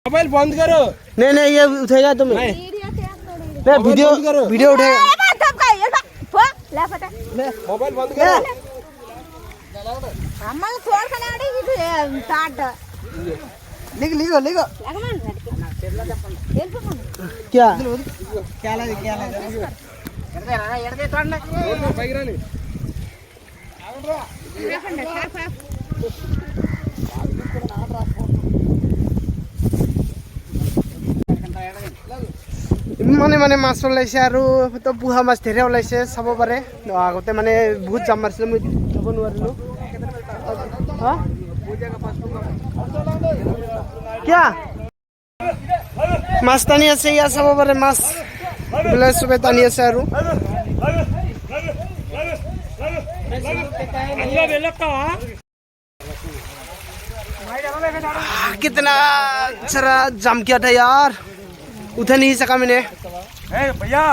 Mobile बंद करो। नहीं ये उठेगा तो मैं वीडियो उठेगा। मोबाइल बंद करो। लिखो क्या মানে মানে মাছ ওলাইছে আৰু তো বুঢ়া মাছ ধেৰ ওলাইছে চাব পাৰে আগতে মানে বহুত জাম মাৰিছিলোঁ মই যাব নোৱাৰিলোঁ হা কিয়া মাছ টানি আছে ইয়াত চাব পাৰে মাছ এইবিলাক চবে টানি আছে আৰু कितना सारा जाम किया था यार उठा नहीं सका मैंने भैया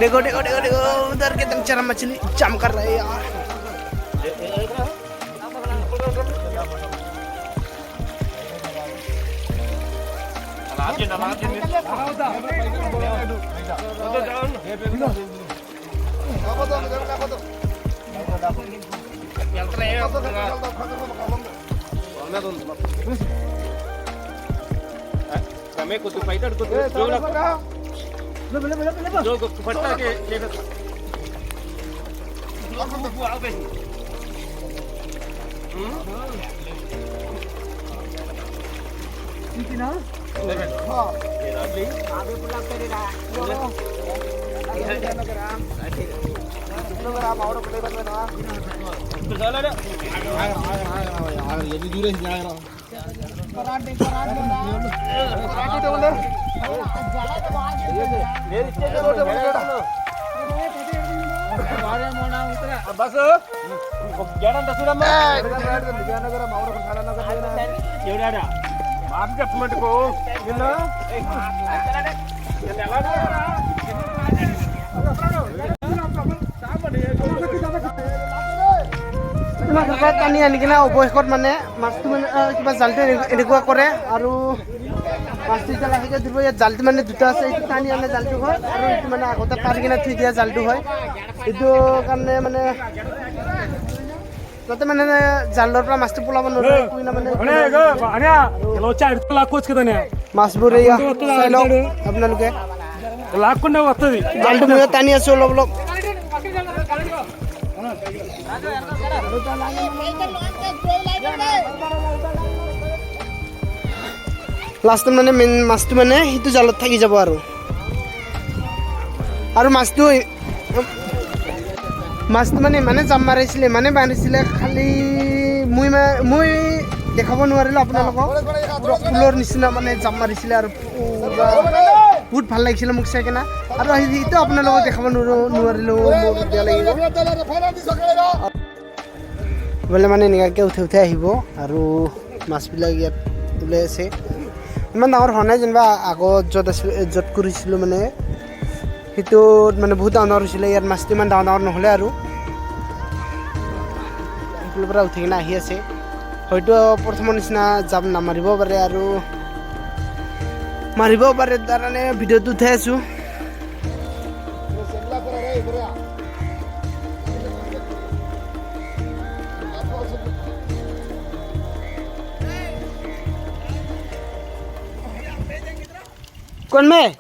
देखो देखो देखो देखो उधर कितना सारा मछली जाम कर रहा है यार जो दुपट्टा के लेकर बस మట్టుకో টানি আনি কিনে অৱশেষত মানে মাছটো মানে কিবা জালটো এনেকুৱা কৰে আৰু মাছটো যেতিয়া লাহেকৈ দিব ইয়াত জালটো মানে দুটা আছে এইটো টানি আনে জালটো হয় আৰু এইটো মানে আগতে পাৰি কিনে থৈ দিয়া জালটো হয় এইটো কাৰণে মানে যাতে মানে জালৰ পৰা মাছটো পলাব নোৱাৰে মাছবোৰ এয়া চাই লওক আপোনালোকে জালটো মই টানি আছো অলপ অলপ লাষ্টত মানে মেইন মাছটো মানে সেইটো জালত থাকি যাব আৰু মাছটো মানে ইমানে জাম মাৰিছিলে ইমানে বান্ধিছিলে খালি মই দেখাব নোৱাৰিলোঁ আপোনালোকক ফুলৰ নিচিনা মানে জাম মাৰিছিলে আৰু বহুত ভাল লাগিছিলে মোক চাই কিনে আৰু সেইটো আপোনালোকক দেখাব নোৱাৰিলোঁ মোৰ বেয়া লাগিব বোলে মানে এনেকুৱাকৈ উঠাই আহিব আৰু মাছবিলাক ইয়াত ওলাই আছে ইমান ডাঙৰ হোৱা নাই যেনিবা আগত য'ত কৰিছিলোঁ মানে সেইটোত মানে বহুত ডাঙৰ হৈছিলে ইয়াত মাছটো ইমান ডাঙৰ নহ'লে আৰু সেইফালৰ পৰা উঠি কিনে আহি আছে হয়তো প্ৰথমৰ নিচিনা জাম নামাৰিব পাৰে আৰু মাৰিব পাৰে তাৰ কাৰণে ভিডিঅ'টো উঠাই আছোঁ कौन में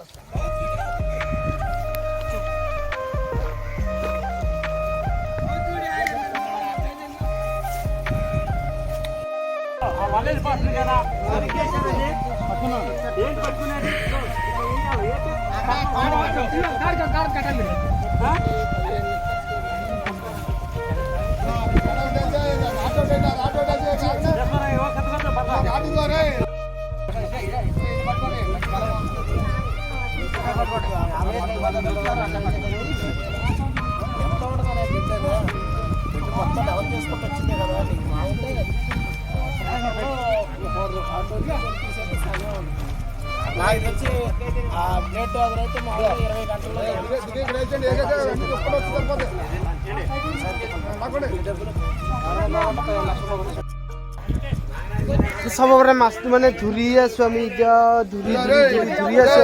চাব পাৰে মাছটো মানে ধৰি আছো আমি এতিয়া ধৰি আছো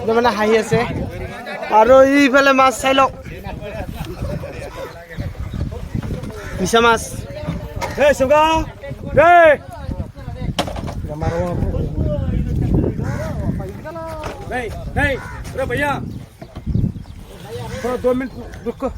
আৰু মানে হাঁহি আছে আৰু এইফালে মাছ চাই লওক মিছা মাছ Suga. Hey, udah भैया थोड़ा 2 मिनट रुको